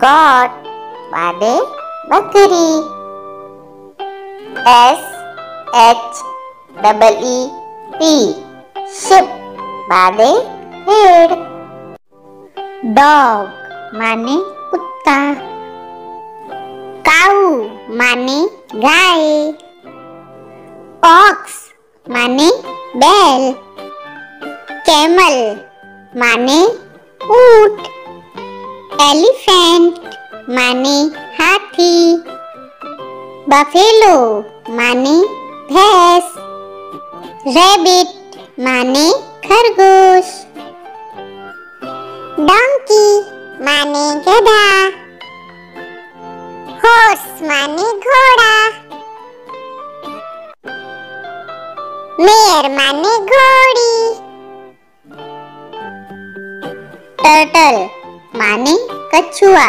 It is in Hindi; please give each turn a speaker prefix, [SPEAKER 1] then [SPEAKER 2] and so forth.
[SPEAKER 1] goat माने बकरी। sheep sheep माने भेड़। dog माने कुत्ता। cow माने गाय। ox माने बैल। camel माने ऊंट। elephant माने हाथी। buffalo माने भैंस। rabbit माने खरगोश। donkey माने गधा। horse माने घोड़ा। mare माने घोड़ी। turtle माने कछुआ।